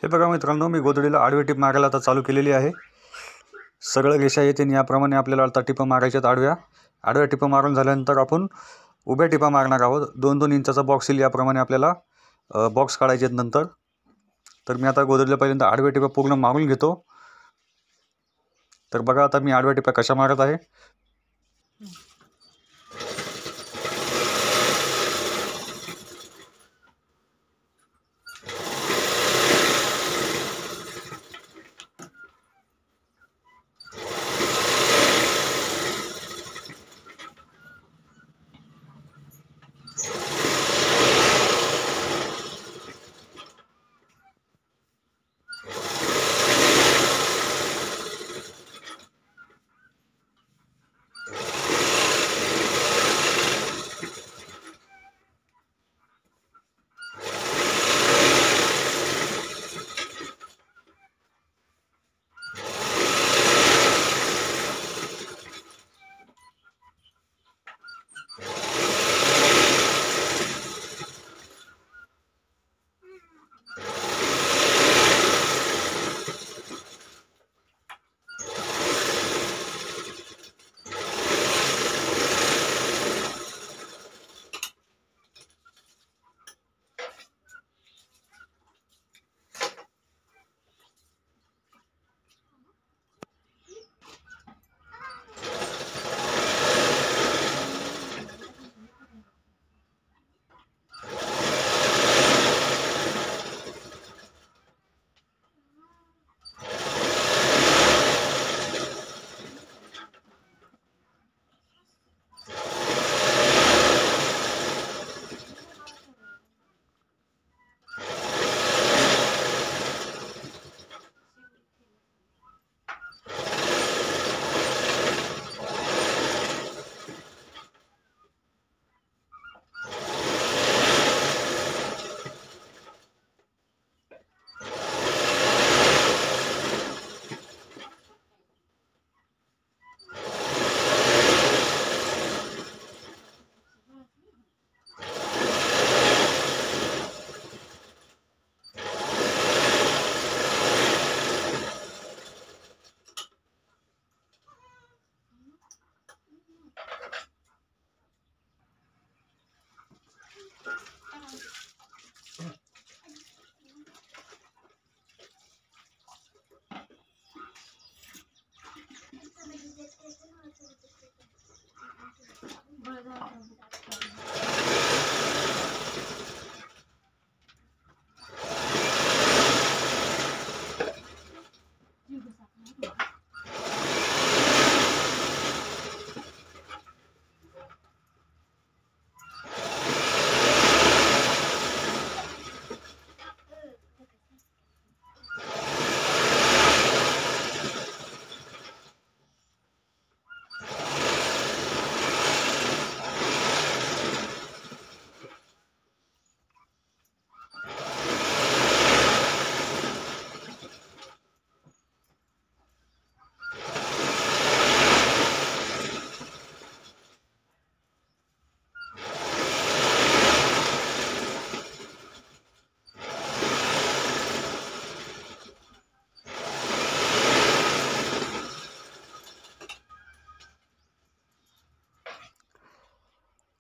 हे बघा मित्रांनो, मी गोधडीला आडवी टीप मारायला आता चालू केलेली आहे. सगळं रेषा येते याप्रमाणे आपल्याला आता टिपा मारायच्यात. आडव्या टिपा मारून झाल्यानंतर आपण उभ्या टिपा मारणार आहोत. 2-2 इंचाचा बॉक्स येईल याप्रमाणे आपल्याला बॉक्स काढायचे आहेत नंतर. तर मी आता गोधडीला पहिल्यांदा आडव्या टिपा पूर्ण मारून घेतो. तर बघा आता मी आडव्या टिपा कशा मारत आहे.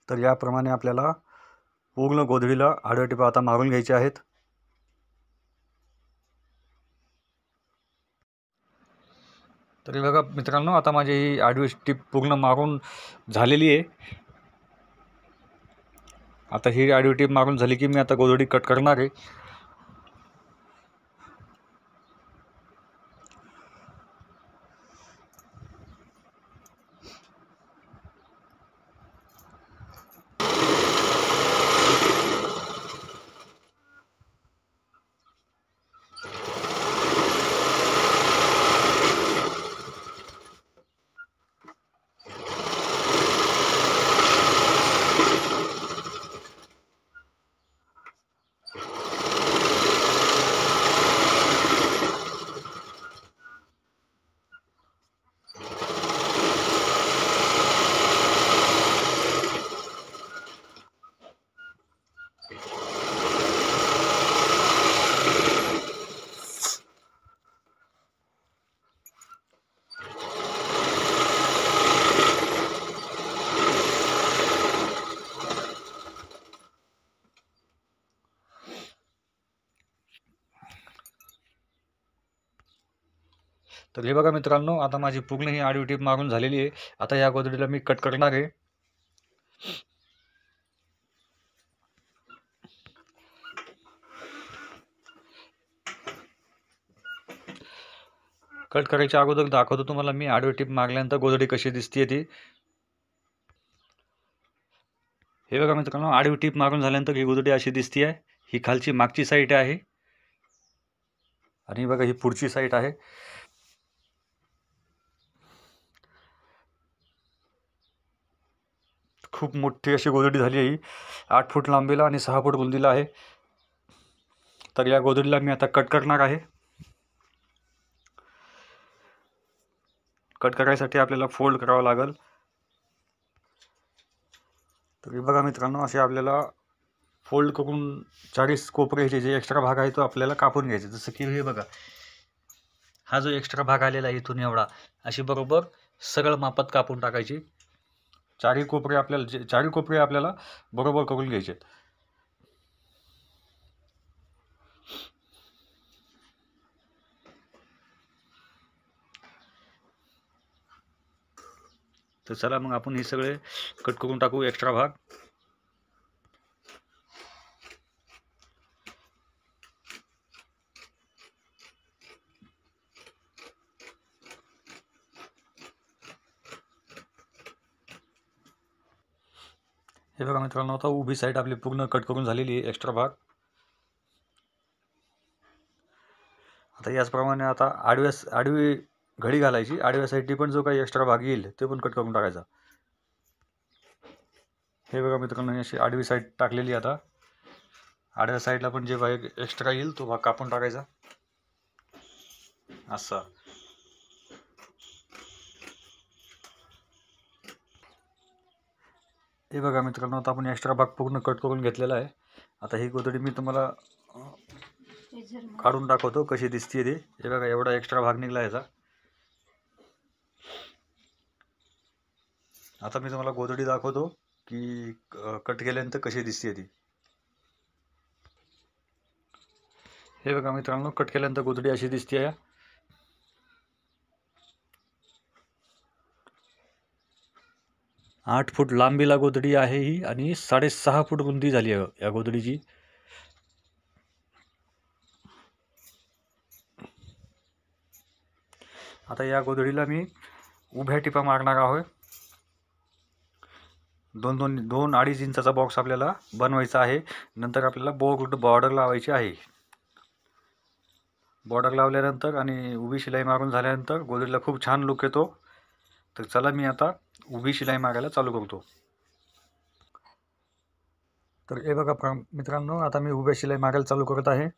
तर याप्रमाणे आपल्याला पूर्ण गोधडीला आडव्या टिपा आता मारून घ्यायच्या आहेत. तरी बघा मित्रांनो, आता माझी ही आडवी टिप पूर्ण मारून झालेली आहे. आता ही आडवी टिप मारून झाली की मी आता गोधडी कट करणार आहे. तर हे बघा मित्रांनो, आता माझी पूर्ण ही आडवी टीप मारून झालेली आहे. आता या गोधडीला मी कट करणार आहे. कट करायच्या अगोदर दाखवतो तुम्हाला मी आडवी टीप मारल्यानंतर गोधडी कशी दिसते ती. हे बघा मित्रांनो, आडवी टीप मारून झाल्यानंतर ही गोधडी अशी दिसते आहे. ही खालची मागची साईड आहे आणि बघा ही पुढची साईड आहे. खूप मोठी अशी गोधडी झाली आहे. 8 फूट लांबीला आणि 6 फूट रुंदीला आहे. तर या गोधडीला मी आता कट करणार आहे. कट करायसाठी आपल्याला फोल्ड करावं लागेल. तर बघा मित्रांनो, असे आपल्याला फोल्ड करून 40 कोपऱ्याचे जे एक्स्ट्रा भाग आहे तो आपल्याला कापून घ्यायचा. जसं की हे बघा, हा जो एक्स्ट्रा भाग आलेला आहे इथून एवढा, अशी बरोबर सरळ मापात कापून टाकायची. चारही कोपरे आपल्याला बरोबर करून घ्यायचे. तर चला मग आपण हे सगळे कट करून टाकू एक्स्ट्रा भाग. हे बघा मित्रांनो, आता उभी साईड आपली पूर्ण कट करून झालेली आहे, एक्स्ट्रा भाग. आता याचप्रमाणे आता आडवी घडी घालायची. आडव्या साईडनी पण जो काही एक्स्ट्रा भाग येईल ते पण कट करून टाकायचा. हे बघा मित्रांनो, अशी आडवी साईड टाकलेली. आता आडव्या साईडला पण जे भाग एक्स्ट्रा येईल तो भाग कापून टाकायचा असा. हे बघा मित्रांनो, आता आपण एक्स्ट्रा भाग पूर्ण कट करून घेतलेला आहे. आता ही गोधडी मी तुम्हाला काढून दाखवतो कशी दिसते ती. हे बघा, एवढा एक्स्ट्रा भाग निघला याचा. आता मी तुम्हाला गोधडी दाखवतो की कट केल्यानंतर कशी दिसते ती. हे बघा मित्रांनो, कट केल्यानंतर गोधडी अशी दिसते आहे. 8 फूट लांबीला गोधडी आहे ही आणि 6.5 फूट रुंदी झाली आहे या गोधडीची. आता या गोधडीला मी उभ्या टिपा मारणार आहोत. 2-2.5 इंचाचा बॉक्स आपल्याला बनवायचा आहे. नंतर आपल्याला बॉर्डर लावायची आहे. बॉर्डर लावल्यानंतर आणि उभी शिलाई मारून झाल्यानंतर गोधडीला खूप छान लुक येतो. तर चला मी आता उभी शिलाई मारायला चालू करतो. तर हे बघा मित्रांनो, आता मी उभ्या शिलाई मारायला चालू करत आहे.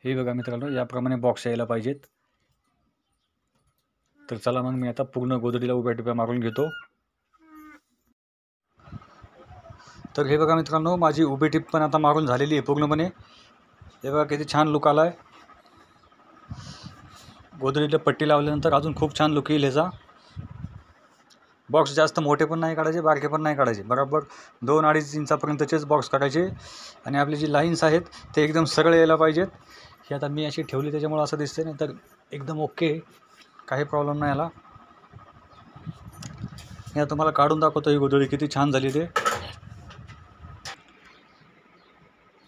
हे बघा मित्रांनो, याप्रमाणे बॉक्स यायला पाहिजेत. तर चला मग मी आता पूर्ण गोधडीला उभ्या टिप्या मारून घेतो. तर हे बघा मित्रांनो, माझी उभी टिप पण आता मारून झालेली आहे पूर्णपणे. हे बघा किती छान लुक आला आहे. गोधडीला पट्टी लावल्यानंतर अजून खूप छान लुक येईल ह्याचा. बॉक्स जास्त मोठे पण नाही काढायचे, बारके पण नाही काढायचे. बरोबर 2-2.5 इंचापर्यंतचेच बॉक्स काढायचे. आणि आपली जी लाईन्स आहेत ते एकदम सरळ यायला पाहिजेत. हे आता मी अशी ठेवली त्याच्यामुळे असं दिसते, नाही तर एकदम ओके, काही प्रॉब्लेम नाही आला. मी आता तुम्हाला काढून दाखवतो ही गोधडी किती छान झाली ते.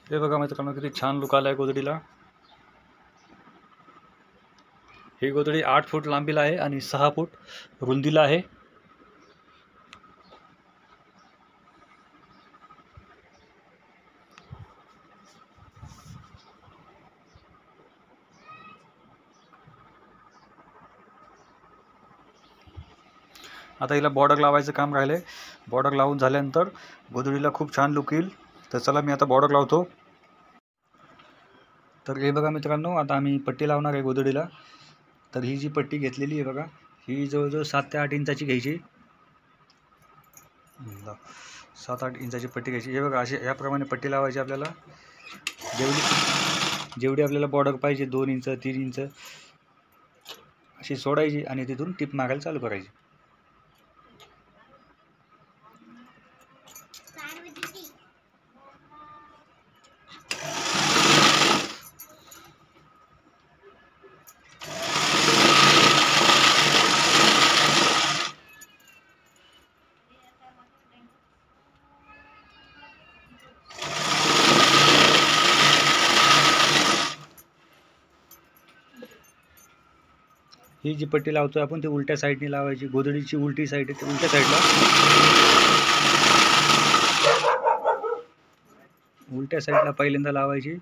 हे बघा मित्रांनो, किती छान लुक आला आहे गोधडीला. ही गोधडी 8 फूट लांबीला आहे आणि 6 फूट रुंदीला आहे. आता हिला बॉर्डर लावायचं काम राहिलं आहे. बॉर्डर लावून झाल्यानंतर गोधडीला खूप छान लुक येईल. तर चला मी आता बॉर्डर लावतो. तर हे बघा मित्रांनो, आता आम्ही पट्टी लावणार आहे गोधडीला. तर ही जी पट्टी घेतलेली आहे बघा, ही जवळजवळ 7 ते 8 इंचाची घ्यायची. 7-8 इंचाची पट्टी घ्यायची. हे बघा, अशी याप्रमाणे पट्टी लावायची आपल्याला. जेवढी आपल्याला बॉर्डर पाहिजे, 2 इंच 3 इंच अशी सोडायची आणि तिथून टिप मारायला चालू करायची. ही जी पट्टी लावतोय आपण ती उलट्या साईडने लावायची. गोधडीची उलटी साईड आहे, उलट्या साईडला उलट्या साईडला पहिल्यांदा लावायची.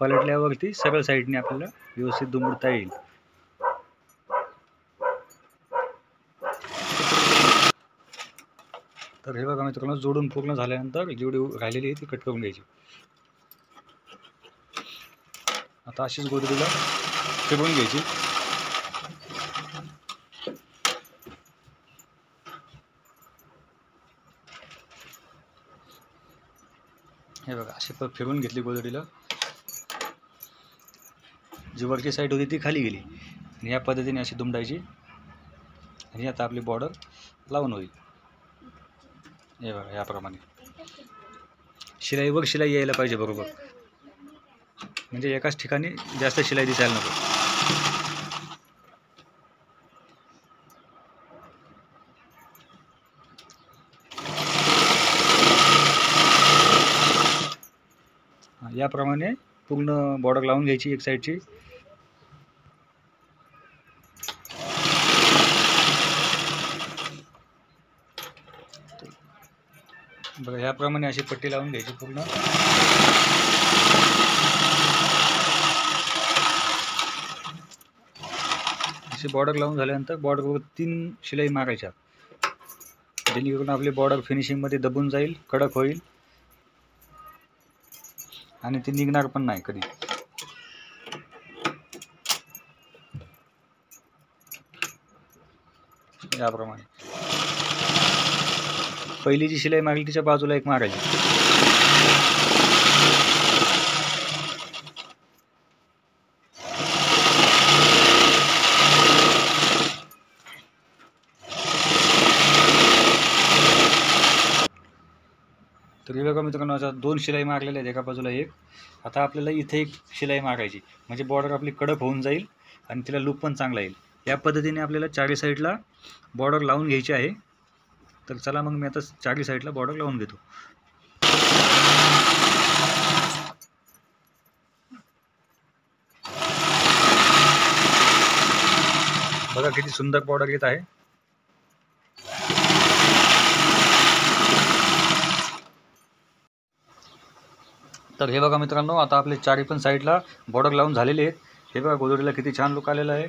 पलटल्यावरती सगळ्या साईडने आपल्याला व्यवस्थित दुमडता येईल. तर हे बघा मित्रांनो, जोडून पूर्ण झाल्यानंतर जेवढी राहिलेली आहे ती कट करून घ्यायची. आता अशीच गोधडीला फिरवून घ्यायची. हे बघा, अशी फिरवून घेतली गोधडीला. जी वरची साईड होती ती खाली गेली आणि या पद्धतीने अशी दुमडायची आणि आता आपली बॉर्डर लावून होईल. हे बघा, याप्रमाणे शिलाईवर शिलाई यायला पाहिजे बरोबर, म्हणजे एकाच ठिकाणी जास्त शिलाई दिसायला नको. याप्रमाणे पूर्ण बॉर्डर लावून घ्यायची एक साईडची. बघा, याप्रमाणे अशी पट्टी लावून घ्यायची पूर्ण. अशी बॉर्डर लावून झाल्यानंतर बॉर्डरवर 3 शिलाई मारायच्या, जेणेकरून आपली बॉर्डर फिनिशिंगमध्ये दबून जाईल, कडक होईल आणि ती निघणार पण नाही कधी. याप्रमाणे पहिली जी शिलाई मारली तिच्या बाजूला एक मारायची. तर हे बघा मित्रांनो, आता 2 शिलाई मारलेल्या आहेत, एका बाजूला एक. आता आपल्याला इथे एक शिलाई मारायची, म्हणजे बॉर्डर आपली कडक होऊन जाईल आणि तिला लुक पण चांगला येईल. या पद्धतीने आपल्याला चारी साईडला बॉर्डर लावून घ्यायची आहे. तर चला मग मी आता चारी साईडला बॉर्डर लावून घेतो. बघा किती सुंदर बॉर्डर येत आहे. तर हे बघा मित्रांनो, आता आपले चारी पण साईडला बॉर्डर लावून झालेले आहेत. हे बघा गोधडीला किती छान लुक आलेला आहे.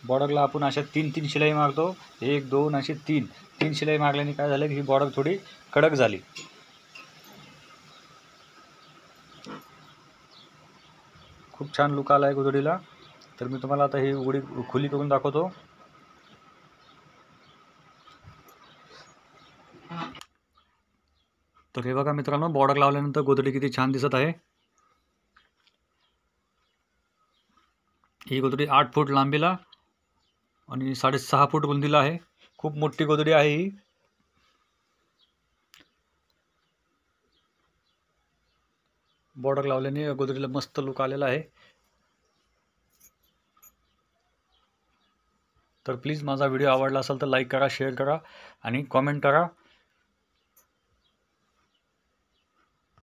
बॉर्डरला आपण अशा 3-3 शिलाई मारतो, 1 2 असे 3 शिलाई मारल्याने काय झालं की ही बॉर्डर थोडी कडक झाली. खूप छान लुक आला आहे गोधडीला. तर मी तुम्हाला आता ही उघडी खुली करून दाखवतो. तर हे बघा मित्रांनो, बॉर्डर लावल्यानंतर गोधडी किती छान दिसत आहे. ही गोधडी 8 फूट लांबीला आणि 6.5 फूट रुंदीला आहे. खूप मोठी गोधडी आहे ही. बॉर्डर लावल्याने गोधडीला मस्त लुक आलेला आहे. तर प्लीज माझा व्हिडिओ आवडला असेल तर लाईक करा, शेअर करा आणि कॉमेंट करा.